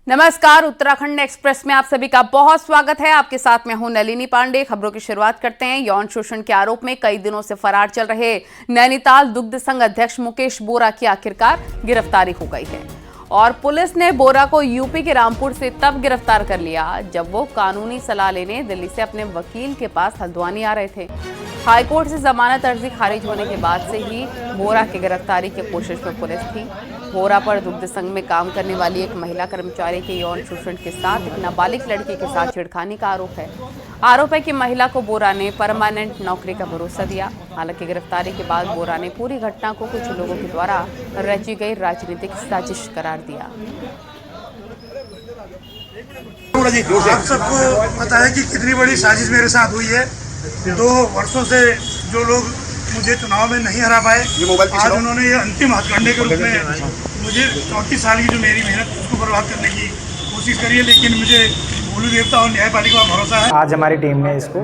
नमस्कार, उत्तराखंड एक्सप्रेस में आप सभी का बहुत स्वागत है। आपके साथ में हूं नलिनी पांडे। खबरों की शुरुआत करते हैं। यौन शोषण के आरोप में कई दिनों से फरार चल रहे नैनीताल दुग्ध संघ अध्यक्ष मुकेश बोरा की आखिरकार गिरफ्तारी हो गई है और पुलिस ने बोरा को यूपी के रामपुर से तब गिरफ्तार कर लिया जब वो कानूनी सलाह लेने दिल्ली से अपने वकील के पास हल्द्वानी आ रहे थे। हाईकोर्ट से जमानत अर्जी खारिज होने के बाद से ही बोरा की गिरफ्तारी की कोशिश में पुलिस थी। बोरा पर दुग्ध संघ में काम करने वाली एक महिला कर्मचारी के यौन शोषण के साथ एक नाबालिग लड़की के साथ छेड़खानी का आरोप है कि महिला को बोरा ने परमानेंट नौकरी का भरोसा दिया। हालांकि गिरफ्तारी के बाद बोरा ने पूरी घटना को कुछ लोगों के द्वारा रची गई राजनीतिक साजिश करार दिया। आप सबको पता है कि कितनी बड़ी साजिश मेरे साथ हुई है। 2 वर्षों से जो लोग मुझे चुनाव में नहीं हरा पाए, आज उन्होंने ये अंतिम हथकंडे के रूप में मुझे 34 साल की जो मेरी मेहनत उसको बर्बाद करने की कोशिश करी है। लेकिन मुझे भोलू देवता और न्यायपालिका पर भरोसा है। आज हमारी टीम ने इसको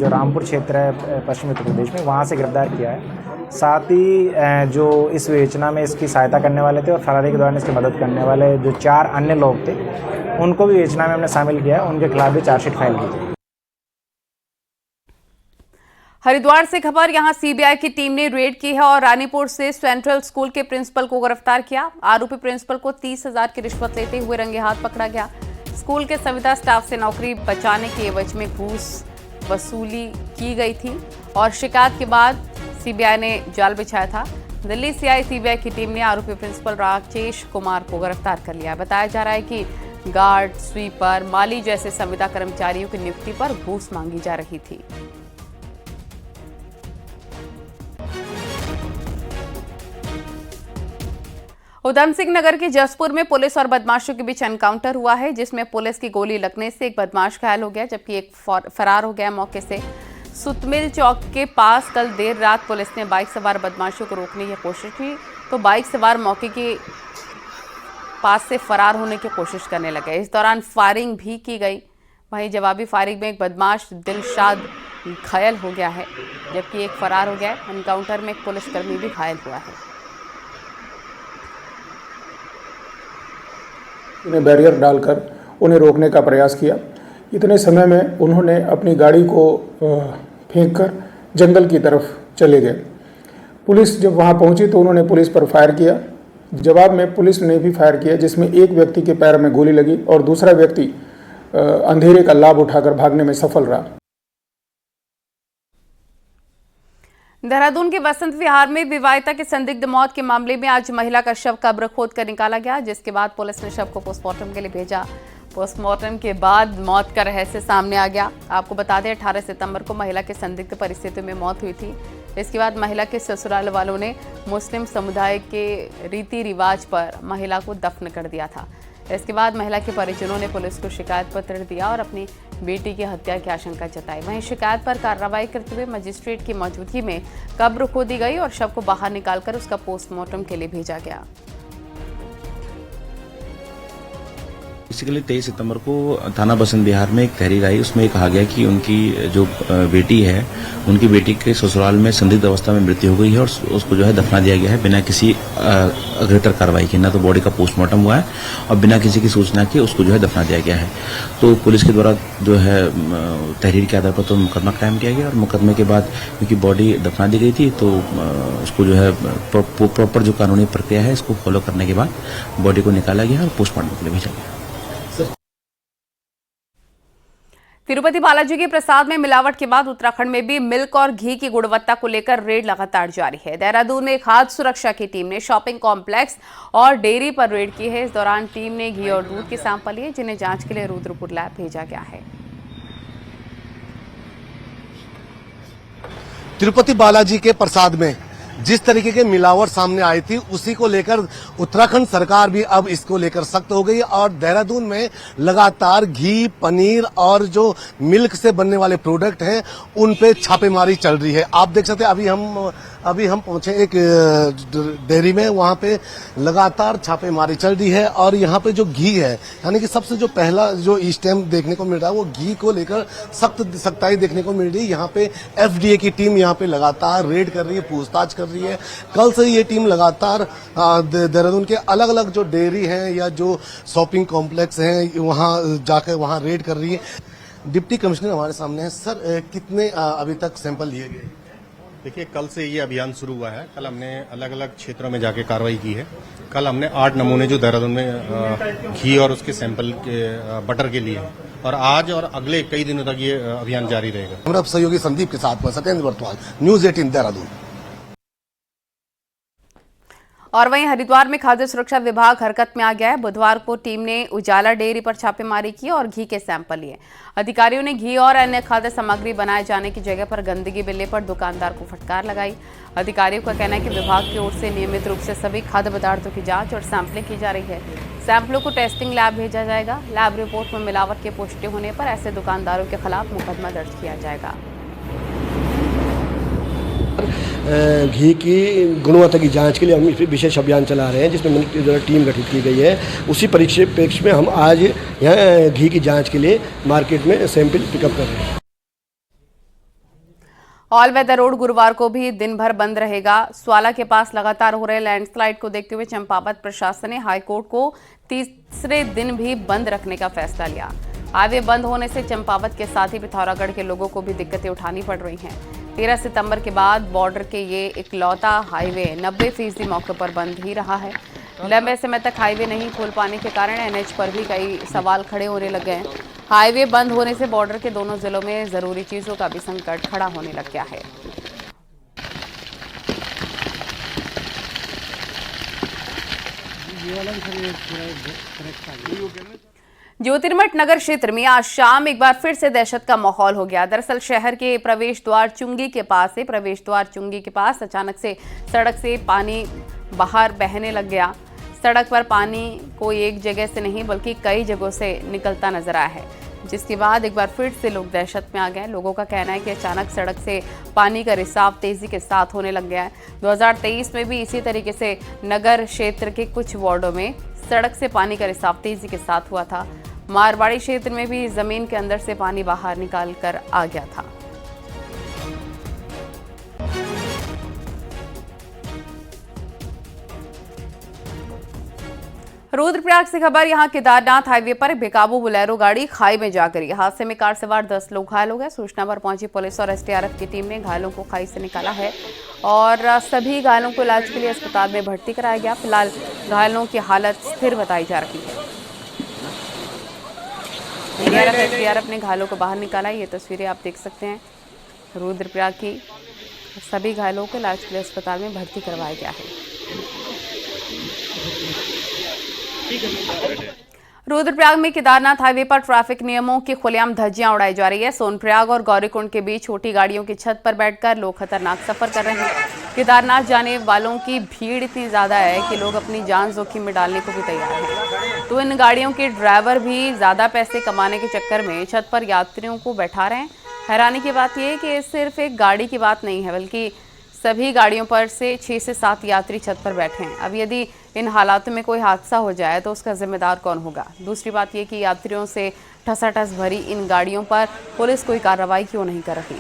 जो रामपुर क्षेत्र है पश्चिमी उत्तर प्रदेश में, वहाँ से गिरफ्तार किया है। साथ ही जो इस विवेचना में इसकी सहायता करने वाले थे और फरारी के दौरान इसकी मदद करने वाले जो 4 अन्य लोग थे, उनको भी विवेचना में हमने शामिल किया है। उनके खिलाफ भी चार्जशीट फाइल की थी। हरिद्वार से खबर, यहां सीबीआई की टीम ने रेड की है और रानीपुर से सेंट्रल स्कूल के प्रिंसिपल को गिरफ्तार किया। आरोपी प्रिंसिपल को 30,000 की रिश्वत लेते हुए रंगे हाथ पकड़ा गया। स्कूल के संविदा स्टाफ से नौकरी बचाने के एवज में घूस वसूली की गई थी और शिकायत के बाद सीबीआई ने जाल बिछाया था। दिल्ली से आई सीबीआई की टीम ने आरोपी प्रिंसिपल राकेश कुमार को गिरफ्तार कर लिया। बताया जा रहा है कि गार्ड, स्वीपर, माली जैसे संविदा कर्मचारियों की नियुक्ति पर घूस मांगी जा रही थी। उधम सिंह नगर के जसपुर में पुलिस और बदमाशों के बीच एनकाउंटर हुआ है, जिसमें पुलिस की गोली लगने से एक बदमाश घायल हो गया जबकि एक फरार हो गया मौके से। सुतमिल चौक के पास कल देर रात पुलिस ने बाइक सवार बदमाशों को रोकने की कोशिश की तो बाइक सवार मौके के पास से फरार होने की कोशिश करने लगे। इस दौरान फायरिंग भी की गई। वहीं जवाबी फायरिंग में एक बदमाश दिलशाद घायल हो गया है जबकि एक फरार हो गया है। एनकाउंटर में एक पुलिसकर्मी भी घायल हुआ है। उन्हें बैरियर डालकर उन्हें रोकने का प्रयास किया। इतने समय में उन्होंने अपनी गाड़ी को फेंककर जंगल की तरफ चले गए। पुलिस जब वहां पहुंची तो उन्होंने पुलिस पर फायर किया। जवाब में पुलिस ने भी फायर किया, जिसमें एक व्यक्ति के पैर में गोली लगी और दूसरा व्यक्ति अंधेरे का लाभ उठाकर भागने में सफल रहा। देहरादून के बसंत विहार में विवाहिता की संदिग्ध मौत के मामले में आज महिला का शव कब्र खोद कर निकाला गया, जिसके बाद पुलिस ने शव को पोस्टमार्टम के लिए भेजा। पोस्टमार्टम के बाद मौत का रहस्य सामने आ गया। आपको बता दें 18 सितंबर को महिला की संदिग्ध परिस्थितियों में मौत हुई थी। इसके बाद महिला के ससुराल वालों ने मुस्लिम समुदाय के रीति रिवाज पर महिला को दफन कर दिया था। इसके बाद महिला के परिजनों ने पुलिस को शिकायत पत्र दिया और अपनी बेटी की हत्या की आशंका जताई। वहीं शिकायत पर कार्रवाई करते हुए मजिस्ट्रेट की मौजूदगी में कब्र खोदी गई और शव को बाहर निकालकर उसका पोस्टमार्टम के लिए भेजा गया। बेसिकली 23 सितंबर को थाना बसंत विहार में एक तहरीर आई। उसमें कहा गया कि उनकी जो बेटी है, उनकी बेटी के ससुराल में संदिग्ध अवस्था में मृत्यु हो गई है और उसको जो है दफना दिया गया है बिना किसी अग्रतर कार्रवाई के। ना तो बॉडी का पोस्टमार्टम हुआ है और बिना किसी की सूचना के उसको जो है दफना दिया गया है। तो पुलिस के द्वारा जो है तहरीर के आधार पर तो मुकदमा कायम किया गया और मुकदमे के बाद क्योंकि बॉडी दफना दी गई थी तो उसको जो है प्रॉपर जो कानूनी प्रक्रिया है इसको फॉलो करने के बाद बॉडी को निकाला गया और पोस्टमार्टम के लिए भेजा गया। तिरुपति बालाजी के प्रसाद में मिलावट के बाद उत्तराखंड में भी मिल्क और घी की गुणवत्ता को लेकर रेड लगातार जारी है। देहरादून में खाद्य सुरक्षा की टीम ने शॉपिंग कॉम्प्लेक्स और डेयरी पर रेड की है। इस दौरान टीम ने घी और दूध के सैंपल लिए, जिन्हें जांच के लिए रुद्रपुर लैब भेजा गया है। तिरुपति बालाजी के प्रसाद में जिस तरीके के मिलावट सामने आई थी, उसी को लेकर उत्तराखंड सरकार भी अब इसको लेकर सख्त हो गई और देहरादून में लगातार घी, पनीर और जो मिल्क से बनने वाले प्रोडक्ट हैं उन पे छापेमारी चल रही है। आप देख सकते हैं अभी हम अभी हम पहुंचे एक डेयरी में, वहां पे लगातार छापेमारी चल रही है और यहाँ पे जो घी है, यानी कि सबसे जो पहला जो इस टाइम देखने को मिल रहा है वो घी को लेकर सख्ताई देखने को मिल रही है। यहाँ पे एफडीए की टीम यहाँ पे लगातार रेड कर रही है, पूछताछ कर रही है। कल से ये टीम लगातार देहरादून के अलग अलग जो डेयरी हैं या जो शॉपिंग कॉम्प्लेक्स हैं वहां जाकर वहां रेड कर रही है। डिप्टी कमिश्नर हमारे सामने है। सर, कितने अभी तक सैंपल लिए गए? देखिए, कल से ये अभियान शुरू हुआ है। कल हमने अलग अलग क्षेत्रों में जाके कार्रवाई की है। कल हमने 8 नमूने जो देहरादून में घी और उसके सैंपल के बटर के लिए, और आज और अगले कई दिनों तक ये अभियान जारी रहेगा। हमारा सहयोगी संदीप के साथ सत्येंद्र बर्तवाल, न्यूज 18 देहरादून। और वहीं हरिद्वार में खाद्य सुरक्षा विभाग हरकत में आ गया है। बुधवार को टीम ने उजाला डेयरी पर छापेमारी की और घी के सैंपल लिए। अधिकारियों ने घी और अन्य खाद्य सामग्री बनाए जाने की जगह पर गंदगी मिलने पर दुकानदार को फटकार लगाई। अधिकारियों का कहना है कि विभाग की ओर से नियमित रूप से सभी खाद्य पदार्थों की जांच और सैंपलिंग की जा रही है। सैंपलों को टेस्टिंग लैब भेजा जाएगा। लैब रिपोर्ट में मिलावट की पुष्टि होने पर ऐसे दुकानदारों के खिलाफ मुकदमा दर्ज किया जाएगा। घी की गुणवत्ता की जांच के लिए हम विशेष अभियान चला रहे हैं, जिसमें टीम गठित की गई है। उसी परिप्रेक्ष्य में हम आज यहाँ घी की जांच के लिए मार्केट में सैंपल पिकअप कर रहे हैं। ऑल वेदर रोड गुरुवार को भी दिन भर बंद रहेगा। स्वाला के पास लगातार हो रहे लैंडस्लाइड को देखते हुए चंपावत प्रशासन ने हाईकोर्ट को तीसरे दिन भी बंद रखने का फैसला लिया। हाईवे बंद होने से चंपावत के साथ ही पिथौरागढ़ के लोगों को भी दिक्कतें उठानी पड़ रही हैं। 13 सितंबर के बाद बॉर्डर के ये इकलौता हाईवे 90% मौके पर बंद ही रहा है। लंबे समय तक हाईवे नहीं खोल पाने के कारण एनएच पर भी कई सवाल खड़े होने लग गए हैं। हाईवे बंद होने से बॉर्डर के दोनों जिलों में जरूरी चीजों का भी संकट खड़ा होने लग गया है। ज्योतिर्मठ नगर क्षेत्र में आज शाम एक बार फिर से दहशत का माहौल हो गया। दरअसल शहर के प्रवेश द्वार चुंगी के पास अचानक से सड़क से पानी बाहर बहने लग गया। सड़क पर पानी कोई एक जगह से नहीं बल्कि कई जगहों से निकलता नजर आया है, जिसके बाद एक बार फिर से लोग दहशत में आ गए। लोगों का कहना है कि अचानक सड़क से पानी का रिसाव तेजी के साथ होने लग गया है। 2023 में भी इसी तरीके से नगर क्षेत्र के कुछ वार्डों में सड़क से पानी का रिसाव तेजी के साथ हुआ था। मारवाड़ी क्षेत्र में भी जमीन के अंदर से पानी बाहर निकाल कर आ गया था। रुद्रप्रयाग से खबर, यहां केदारनाथ हाईवे पर बेकाबू बोलेरो गाड़ी खाई में जा गिरी। हादसे में कार सवार 10 लोग घायल हो गए। सूचना पर पहुंची पुलिस और एसडीआरएफ की टीम ने घायलों को खाई से निकाला है और सभी घायलों को इलाज के लिए अस्पताल में भर्ती कराया गया। फिलहाल घायलों की हालत स्थिर बताई जा रही है। एसडीआरएफ ने घायलों को बाहर निकाला। ये तस्वीरें आप देख सकते हैं रुद्रप्रयाग की। सभी घायलों को इलाज के लिए अस्पताल में भर्ती करवाया गया है। रुद्रप्रयाग में केदारनाथ हाईवे पर ट्रैफिक नियमों की खुलेआम धज्जियां उड़ाई जा रही है। सोनप्रयाग और गौरीकुंड के बीच छोटी गाड़ियों की छत पर बैठकर लोग खतरनाक सफर कर रहे हैं। केदारनाथ जाने वालों की भीड़ इतनी ज्यादा है कि लोग अपनी जान जोखिम में डालने को भी तैयार हैं। तो इन गाड़ियों के ड्राइवर भी ज्यादा पैसे कमाने के चक्कर में छत पर यात्रियों को बैठा रहे हैं। हैरानी की बात यह है कि सिर्फ एक गाड़ी की बात नहीं है, बल्कि सभी गाड़ियों पर से 6 से 7 यात्री छत पर बैठे हैं। अब यदि इन हालातों में कोई हादसा हो जाए तो उसका जिम्मेदार कौन होगा? दूसरी बात यह कि यात्रियों से ठसाठस भरी इन गाड़ियों पर पुलिस कोई कार्रवाई क्यों नहीं कर रही?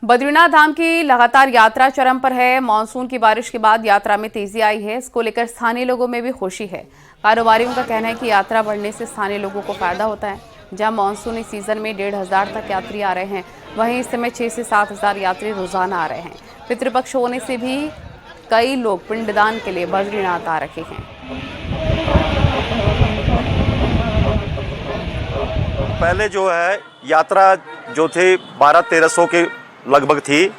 बद्रीनाथ धाम की लगातार यात्रा चरम पर है। मानसून की बारिश के बाद यात्रा में तेजी आई है। इसको लेकर स्थानीय लोगों में भी खुशी है। कारोबारियों का कहना है कि यात्रा बढ़ने से स्थानीय लोगों को फायदा होता है। जहां मानसूनी सीजन में 1,500 तक यात्री आ रहे हैं, वहीं इस समय 6 से 7,000 यात्री रोजाना आ रहे हैं। पितृपक्ष होने से भी कई लोग पिंडदान के लिए बद्रीनाथ आ रहे हैं। पहले जो है यात्रा जो थी 1200-1300 के लगभग थी,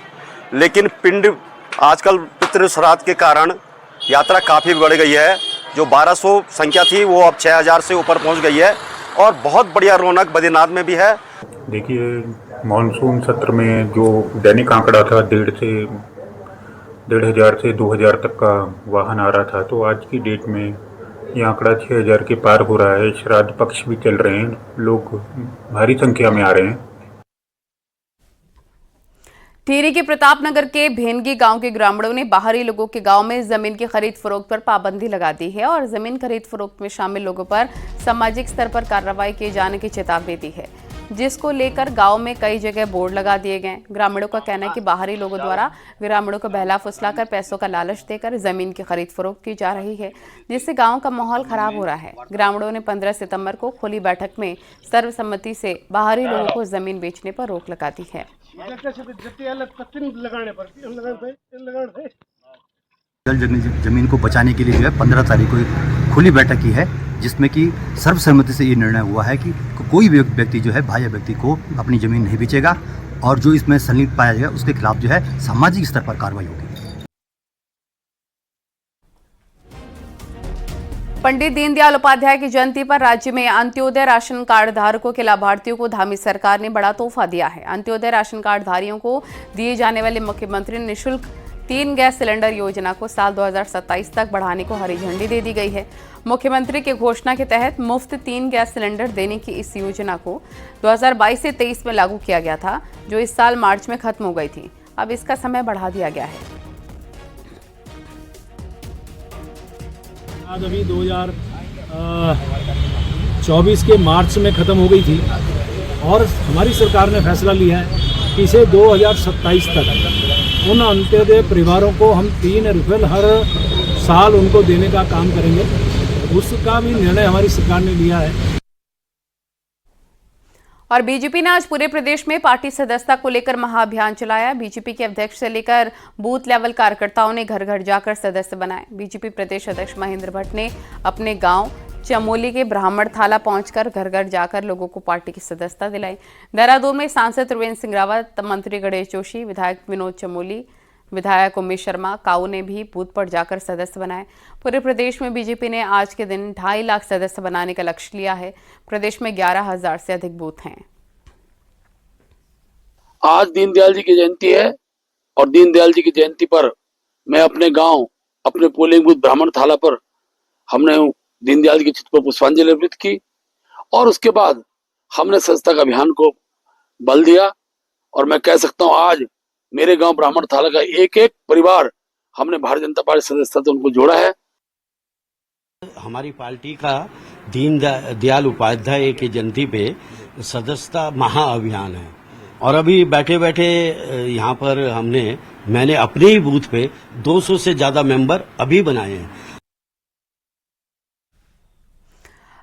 लेकिन पिंड आजकल पितृ श्राद्ध के कारण यात्रा काफ़ी बढ़ गई है। जो 1200 संख्या थी वो अब 6,000 से ऊपर पहुंच गई है और बहुत बढ़िया रौनक बद्रीनाथ में भी है। देखिए, मानसून सत्र में जो दैनिक आंकड़ा था 1,500 से 2,000 तक का वाहन आ रहा था, तो आज की डेट में ये आंकड़ा 6,000 के पार हो रहा है। श्राद्ध पक्ष भी चल रहे हैं, लोग भारी संख्या में आ रहे हैं। टिहरी के प्रतापनगर के भेनगी गांव के ग्रामीणों ने बाहरी लोगों के गांव में जमीन की खरीद फरोख्त पर पाबंदी लगा दी है और जमीन खरीद फरोख्त में शामिल लोगों पर सामाजिक स्तर पर कार्रवाई किए जाने की चेतावनी दी है, जिसको लेकर गांव में कई जगह बोर्ड लगा दिए गए। ग्रामीणों का कहना है कि बाहरी लोगों द्वारा ग्रामीणों को बहला फुसलाकर पैसों का लालच देकर जमीन की खरीद फरोख्त की जा रही है, जिससे गांव का माहौल खराब हो रहा है। ग्रामीणों ने 15 सितंबर को खुली बैठक में सर्वसम्मति से बाहरी लोगों को जमीन बेचने पर रोक लगा दी है। जमीन को बचाने के लिए जो है 15 तारीख को एक खुली बैठक की है, जिसमें कि सर्वसम्मति से ये निर्णय हुआ है कि कोई भी व्यक्ति जो है बाह्य व्यक्ति को अपनी जमीन नहीं बेचेगा और जो इसमें संलिप्त पाया जाएगा उसके खिलाफ जो है सामाजिक स्तर पर कार्रवाई होगी। पंडित दीनदयाल उपाध्याय की जयंती पर राज्य में अंत्योदय राशन कार्ड धारकों के लाभार्थियों को धामी सरकार ने बड़ा तोहफा दिया है। अंत्योदय राशन कार्ड धारियों को दिए जाने वाले मुख्यमंत्री निःशुल्क 3 गैस सिलेंडर योजना को साल 2027 तक बढ़ाने को हरी झंडी दे दी गई है। मुख्यमंत्री की घोषणा के तहत मुफ्त 3 गैस सिलेंडर देने की इस योजना को 2022 से 23 में लागू किया गया था, जो इस साल मार्च में खत्म हो गई थी। अब इसका समय बढ़ा दिया गया है। आज अभी 2024 के मार्च में ख़त्म हो गई थी और हमारी सरकार ने फैसला लिया है कि इसे 2027 तक उन अंत्योदय परिवारों को हम 3 रुपये हर साल उनको देने का काम करेंगे। उसका भी निर्णय हमारी सरकार ने लिया है। और बीजेपी ने आज पूरे प्रदेश में पार्टी सदस्यता को लेकर महाअभियान चलाया। बीजेपी के अध्यक्ष से लेकर बूथ लेवल कार्यकर्ताओं ने घर घर जाकर सदस्य बनाए। बीजेपी प्रदेश अध्यक्ष महेंद्र भट्ट ने अपने गांव चमोली के ब्राह्मण थाला पहुंचकर घर घर जाकर लोगों को पार्टी की सदस्यता दिलाई। देहरादून में सांसद त्रिवेंद्र सिंह रावत, मंत्री गणेश जोशी, विधायक विनोद चमोली, विधायक उमेश शर्मा काऊ ने भी बूथ पर जाकर सदस्य बनाए। पूरे प्रदेश में बीजेपी ने आज के दिन 2.5 लाख सदस्य बनाने का लक्ष्य लिया है। प्रदेश में 11,000 से अधिक बूथ हैं। आज दीनदयाल जी की जयंती है और दीनदयाल जी की जयंती पर मैं अपने गांव, अपने पोलिंग बूथ ब्राह्मण थाला पर हमने दीनदयाल जी के चित्र पर पुष्पांजलि अर्पित की और उसके बाद हमने सदस्यता का अभियान को बल दिया। और मैं कह सकता हूं आज मेरे गांव ब्राह्मण थाला का एक एक परिवार हमने भारतीय जनता पार्टी सदस्यता से उनको जोड़ा है। हमारी पार्टी का दीनदयाल उपाध्याय की जयंती पे सदस्यता महाअभियान है और अभी बैठे बैठे यहाँ पर मैंने अपने ही बूथ पे 200 से ज्यादा मेंबर अभी बनाए हैं।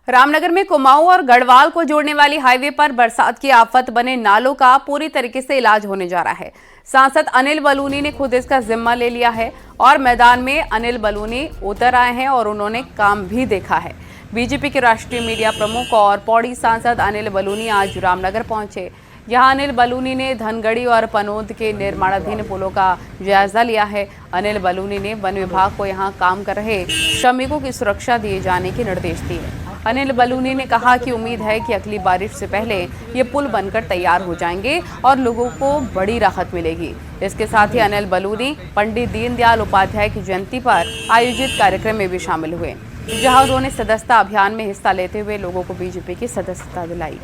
रामनगर में कुमाऊं और गढ़वाल को जोड़ने वाली हाईवे पर बरसात की आफत बने नालों का पूरी तरीके से इलाज होने जा रहा है। सांसद अनिल बलूनी ने खुद इसका जिम्मा ले लिया है और मैदान में अनिल बलूनी उतर आए हैं और उन्होंने काम भी देखा है। बीजेपी के राष्ट्रीय मीडिया प्रमुख और पौड़ी सांसद अनिल बलूनी आज रामनगर पहुंचे। यहां अनिल बलूनी ने धनगढ़ी और पनोद के निर्माणाधीन पुलों का जायजा लिया है। अनिल बलूनी ने वन विभाग को यहां काम कर रहे श्रमिकों की सुरक्षा दिए जाने के निर्देश दिए। अनिल बलूनी ने कहा कि उम्मीद है कि अगली बारिश से पहले ये पुल बनकर तैयार हो जाएंगे और लोगों को बड़ी राहत मिलेगी। इसके साथ ही अनिल बलूनी पंडित दीनदयाल उपाध्याय की जयंती पर आयोजित कार्यक्रम में भी शामिल हुए, जहां उन्होंने सदस्यता अभियान में हिस्सा लेते हुए लोगों को बीजेपी की सदस्यता दिलाई।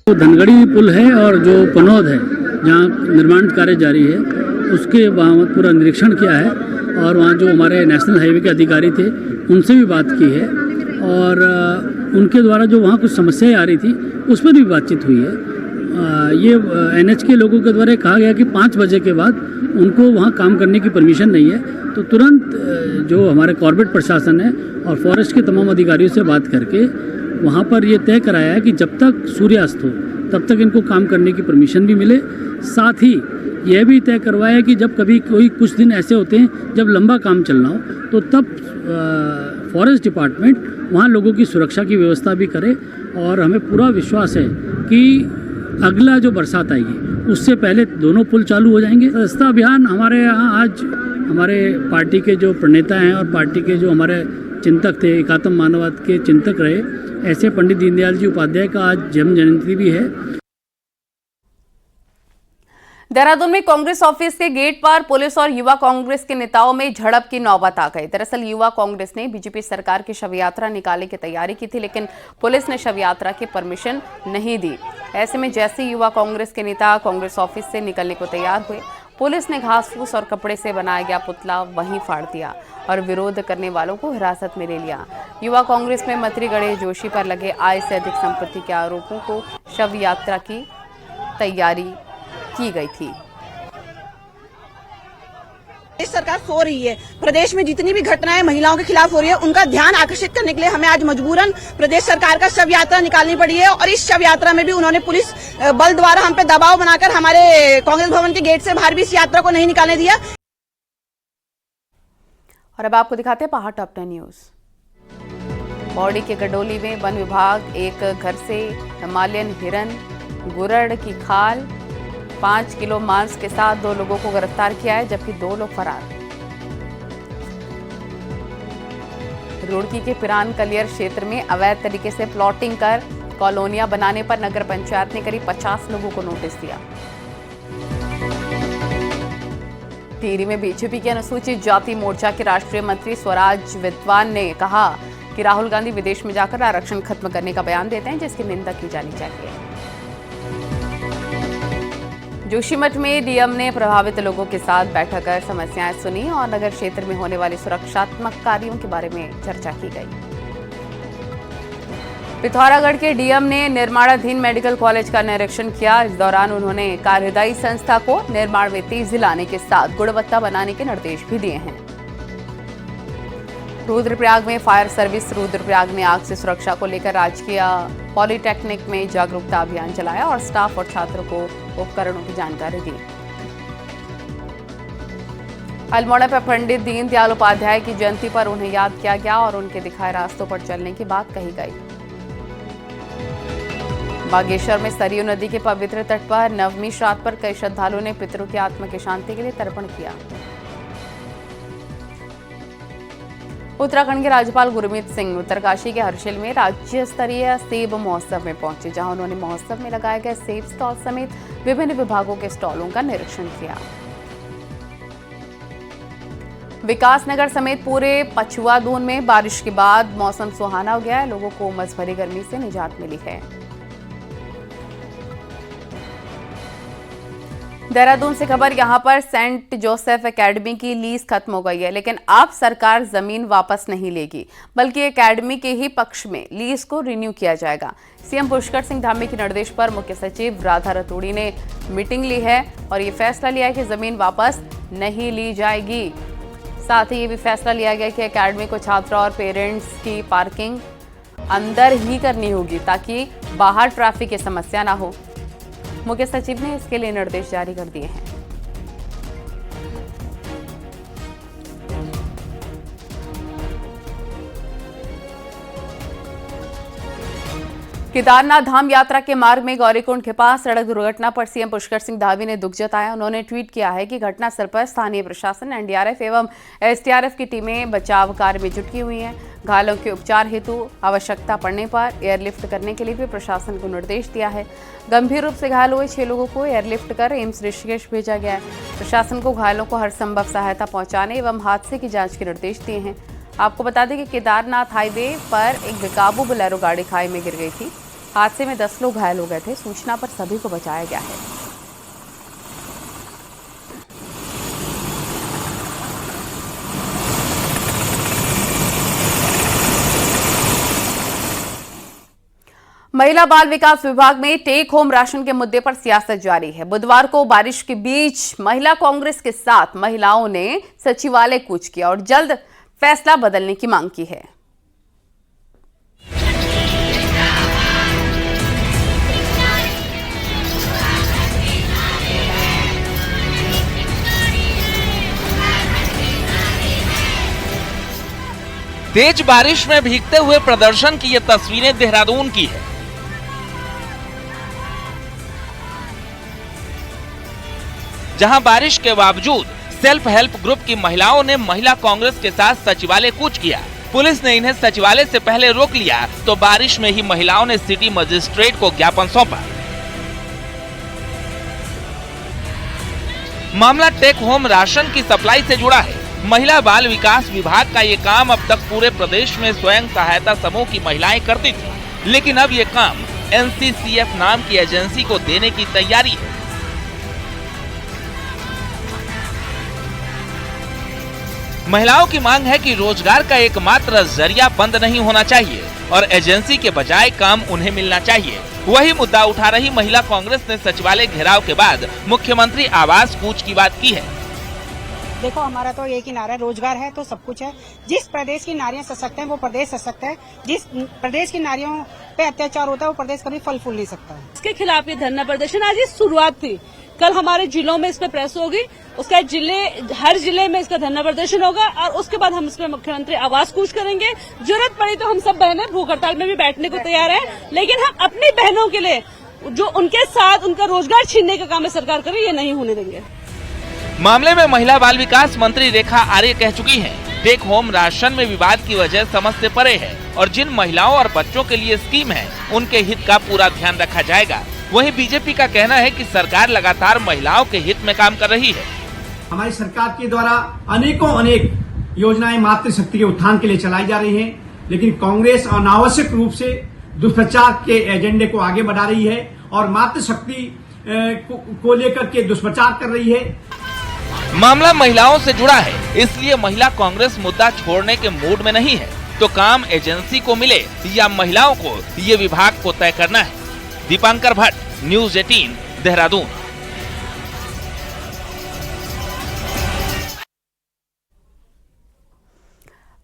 तो धनगढ़ी पुल है और जो पनौद है जहाँ निर्माण कार्य जारी है उसके वहाँ पूरा निरीक्षण किया है और वहाँ जो हमारे नेशनल हाईवे के अधिकारी थे उनसे भी बात की है और उनके द्वारा जो वहाँ कुछ समस्याएं आ रही थी उस पर भी बातचीत हुई है। ये NH के लोगों के द्वारा कहा गया कि 5 बजे के बाद उनको वहाँ काम करने की परमिशन नहीं है, तो तुरंत जो हमारे कॉर्पोरेट प्रशासन है और फॉरेस्ट के तमाम अधिकारियों से बात करके वहाँ पर ये तय कराया है कि जब तक सूर्यास्त हो तब तक इनको काम करने की परमिशन भी मिले। साथ ही यह भी तय करवाया कि जब कभी कुछ दिन ऐसे होते हैं जब लंबा काम चलना हो तो तब फॉरेस्ट डिपार्टमेंट वहाँ लोगों की सुरक्षा की व्यवस्था भी करे। और हमें पूरा विश्वास है कि अगला जो बरसात आएगी उससे पहले दोनों पुल चालू हो जाएंगे। सदस्यता अभियान हमारे यहाँ आज हमारे पार्टी के जो प्रणेता हैं और पार्टी के जो हमारे चिंतक थे, एकात्म मानववाद के चिंतक रहे, ऐसे पंडित दीनदयाल जी उपाध्याय का आज जन्म जयंती भी है। देहरादून में कांग्रेस ऑफिस के गेट पर पुलिस और युवा कांग्रेस के नेताओं में झड़प की नौबत आ गई। दरअसल युवा कांग्रेस ने बीजेपी सरकार की शव यात्रा निकालने की तैयारी की थी, लेकिन पुलिस ने शव यात्रा की परमिशन नहीं दी। ऐसे में जैसे युवा कांग्रेस के नेता कांग्रेस ऑफिस से निकलने को तैयार हुए, पुलिस ने घास फूस और कपड़े से बनाया गया पुतला वहीं फाड़ दिया और विरोध करने वालों को हिरासत में ले लिया। युवा कांग्रेस में मंत्री गणेश जोशी पर लगे आय से अधिक संपत्ति के आरोपों को शव यात्रा की तैयारी की गई थी। प्रदेश सरकार सो रही है। प्रदेश में जितनी भी घटनाएं महिलाओं के खिलाफ हो रही है, उनका ध्यान आकर्षित करने के लिए हमें आज मजबूरन प्रदेश सरकार का शव यात्रा निकालनी पड़ी है। और इस शव यात्रा में भी उन्होंने पुलिस बल द्वारा हम पे दबाव बनाकर हमारे कांग्रेस भवन के गेट से बाहर भी इस यात्रा को नहीं निकालने दिया। और अब आपको दिखाते हैं पहाड़ टॉप 10 न्यूज। पौड़ी के गडोली में वन विभाग एक घर से हिमालयन हिरन, गुरड़ की खाल, 5 किलो मांस के साथ 2 लोगों को गिरफ्तार किया है, जबकि 2 लोग फरार। रुड़की के पिरान कलियर क्षेत्र में अवैध तरीके से प्लॉटिंग कर कॉलोनियां बनाने पर नगर पंचायत ने करीब 50 लोगों को नोटिस दिया। टिहरी में बीजेपी के अनुसूचित जाति मोर्चा के राष्ट्रीय मंत्री स्वराज विद्वान ने कहा कि राहुल गांधी विदेश में जाकर आरक्षण खत्म करने का बयान देते हैं, जिसकी निंदा की जानी चाहिए। जोशीमठ में डीएम ने प्रभावित लोगों के साथ बैठक कर समस्याएं सुनी और नगर क्षेत्र में होने वाले सुरक्षात्मक कार्यों के बारे में चर्चा की गई। पिथौरागढ़ के डीएम ने निर्माणाधीन मेडिकल कॉलेज का निरीक्षण किया। इस दौरान उन्होंने कार्यदायी संस्था को निर्माण में तेजी लाने के साथ गुणवत्ता बनाने के निर्देश भी दिए हैं। रुद्रप्रयाग में फायर सर्विस रुद्रप्रयाग ने आग से सुरक्षा को लेकर राजकीय पॉलिटेक्निक में जागरूकता अभियान चलाया और स्टाफ और छात्रों को उपकरणों की जानकारी दी। अल्मोड़ा पर पंडित दीनदयाल उपाध्याय की जयंती पर उन्हें याद किया गया और उनके दिखाए रास्तों पर चलने की बात कही गई। बागेश्वर में सरयू नदी के पवित्र तट पर नवमी श्राद्ध पर कई श्रद्धालुओं ने पितरों की आत्मा की शांति के लिए तर्पण किया। उत्तराखंड के राज्यपाल गुरमीत सिंह उत्तरकाशी के हर्षिल में राज्य स्तरीय सेब महोत्सव में पहुंचे, जहां उन्होंने महोत्सव में लगाए गए सेब स्टॉल समेत विभिन्न विभागों के स्टॉलों का निरीक्षण किया। विकासनगर समेत पूरे पछुआ दून में बारिश के बाद मौसम सुहाना हो गया है। लोगों को उमस भरी गर्मी से निजात मिली है। देहरादून से खबर, यहां पर सेंट जोसेफ एकेडमी की लीज खत्म हो गई है, लेकिन अब सरकार जमीन वापस नहीं लेगी, बल्कि एकेडमी के ही पक्ष में लीज को रिन्यू किया जाएगा। सीएम पुष्कर सिंह धामी के निर्देश पर मुख्य सचिव राधा रतूड़ी ने मीटिंग ली है और ये फैसला लिया है कि जमीन वापस नहीं ली जाएगी। साथ ही ये भी फैसला लिया गया कि एकेडमी को छात्रों और पेरेंट्स की पार्किंग अंदर ही करनी होगी, ताकि बाहर ट्रैफिक की समस्या ना हो। मुख्य सचिव ने इसके लिए निर्देश जारी कर दिए हैं। केदारनाथ धाम यात्रा के मार्ग में गौरीकुंड के पास सड़क दुर्घटना पर सीएम पुष्कर सिंह धामी ने दुख जताया। उन्होंने ट्वीट किया है कि घटनास्थल पर स्थानीय प्रशासन, एनडीआरएफ एवं एसडीआरएफ की टीमें बचाव कार्य में जुटी हुई हैं। घायलों के उपचार हेतु आवश्यकता पड़ने पर एयरलिफ्ट करने के लिए भी प्रशासन को निर्देश दिया है। गंभीर रूप से घायल हुए 6 लोगों को एयरलिफ्ट कर एम्स ऋषिकेश भेजा गया है। प्रशासन को घायलों को हर संभव सहायता पहुंचाने एवं हादसे की जांच के निर्देश दिए हैं। आपको बता दें कि केदारनाथ हाईवे पर एक बेकाबू बोलेरो गाड़ी खाई में गिर गई थी। हादसे में 10 लोग घायल हो गए थे। सूचना पर सभी को बचाया गया है। महिला बाल विकास विभाग में टेक होम राशन के मुद्दे पर सियासत जारी है। बुधवार को बारिश के बीच महिला कांग्रेस के साथ महिलाओं ने सचिवालय कूच किया और जल्द फैसला बदलने की मांग की है। तेज बारिश में भीगते हुए प्रदर्शन की ये तस्वीरें देहरादून की है। जहां बारिश के बावजूद सेल्फ हेल्प ग्रुप की महिलाओं ने महिला कांग्रेस के साथ सचिवालय कूच किया। पुलिस ने इन्हें सचिवालय से पहले रोक लिया तो बारिश में ही महिलाओं ने सिटी मजिस्ट्रेट को ज्ञापन सौंपा। मामला टेक होम राशन की सप्लाई से जुड़ा है। महिला बाल विकास विभाग का ये काम अब तक पूरे प्रदेश में स्वयं सहायता समूह की महिलाएं करती थी, लेकिन अब ये काम NCCF नाम की एजेंसी को देने की तैयारी है। महिलाओं की मांग है कि रोजगार का एकमात्र जरिया बंद नहीं होना चाहिए और एजेंसी के बजाय काम उन्हें मिलना चाहिए। वही मुद्दा उठा रही महिला कांग्रेस ने सचिवालय घेराव के बाद मुख्यमंत्री आवास कूच की बात की है। देखो, हमारा तो एक ही नारा है, रोजगार है तो सब कुछ है। जिस प्रदेश की नारियां सशक्त हैं वो प्रदेश सशक्त है। जिस प्रदेश की नारियों पे अत्याचार होता है वो प्रदेश कभी फल फूल नहीं सकता है। इसके खिलाफ ये धरना प्रदर्शन आज इस शुरुआत थी। कल हमारे जिलों में इस पे प्रेस होगी, उसका हर जिले में इसका धरना प्रदर्शन होगा और उसके बाद हम इस पे मुख्यमंत्री आवास कूच करेंगे। जरूरत पड़ी तो हम सब बहनें भूख हड़ताल में भी बैठने को तैयार हैं, लेकिन हम अपनी बहनों के लिए जो उनके साथ उनका रोजगार छीनने का काम है सरकार करे, ये नहीं होने देंगे। मामले में महिला बाल विकास मंत्री रेखा आर्य कह चुकी हैं, टेक होम राशन में विवाद की वजह समझ से परे है और जिन महिलाओं और बच्चों के लिए स्कीम है उनके हित का पूरा ध्यान रखा जाएगा। वहीं बीजेपी का कहना है कि सरकार लगातार महिलाओं के हित में काम कर रही है। हमारी सरकार के द्वारा अनेक योजनाएं मातृशक्ति के उत्थान के लिए चलाई जा रही हैं, लेकिन कांग्रेस अनावश्यक रूप से दुष्प्रचार के एजेंडे को आगे बढ़ा रही है और मातृशक्ति को लेकर के दुष्प्रचार कर रही है। मामला महिलाओं से जुड़ा है, इसलिए महिला कांग्रेस मुद्दा छोड़ने के मूड में नहीं है। तो काम एजेंसी को मिले या महिलाओं को, ये विभाग को तय करना है। दीपांकर भट्ट, न्यूज़ 18, देहरादून।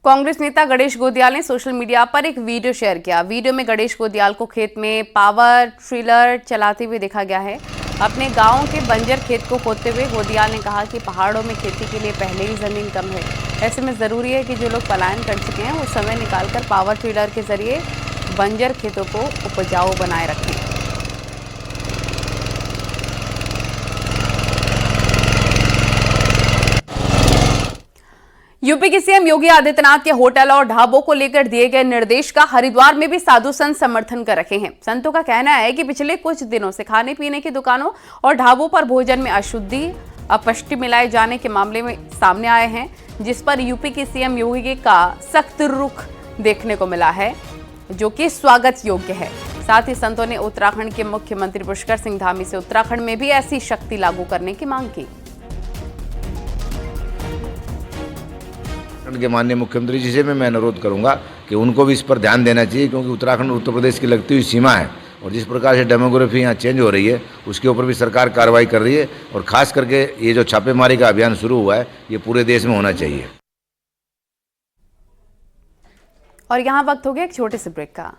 कांग्रेस नेता गणेश गोदियाल ने सोशल मीडिया पर एक वीडियो शेयर किया। वीडियो में गणेश गोदियाल को खेत में पावर ट्रिलर चलाते हुए देखा गया है। अपने गांव के बंजर खेत को खोदते हुए गोदियाल ने कहा कि पहाड़ों में खेती के लिए पहले ही जमीन कम है। ऐसे में जरूरी है कि जो लोग पलायन कर चुके हैं वो समय निकालकर पावर ट्रिलर के जरिए बंजर खेतों को उपजाऊ बनाए रखें। यूपी के सीएम योगी आदित्यनाथ के होटल और ढाबों को लेकर दिए गए निर्देश का हरिद्वार में भी साधु संत समर्थन कर रखे हैं। संतों का कहना है कि पिछले कुछ दिनों से खाने पीने की दुकानों और ढाबों पर भोजन में अशुद्धि, अपशिष्ट मिलाए जाने के मामले में सामने आए हैं, जिस पर यूपी के सीएम योगी का सख्त रुख देखने को मिला है, जो कि स्वागत योग्य है। साथ ही संतों ने उत्तराखंड के मुख्यमंत्री पुष्कर सिंह धामी से उत्तराखंड में भी ऐसी शक्ति लागू करने की मांग की। के माननीय मुख्यमंत्री जी से मैं अनुरोध करूंगा कि उनको भी इस पर ध्यान देना चाहिए, क्योंकि उत्तराखंड उत्तर प्रदेश की लगती हुई सीमा है और जिस प्रकार से डेमोग्राफी यहाँ चेंज हो रही है उसके ऊपर भी सरकार कार्रवाई कर रही है और खास करके ये जो छापेमारी का अभियान शुरू हुआ है ये पूरे देश में होना चाहिए। और यहाँ वक्त हो गया एक छोटे से ब्रेक का।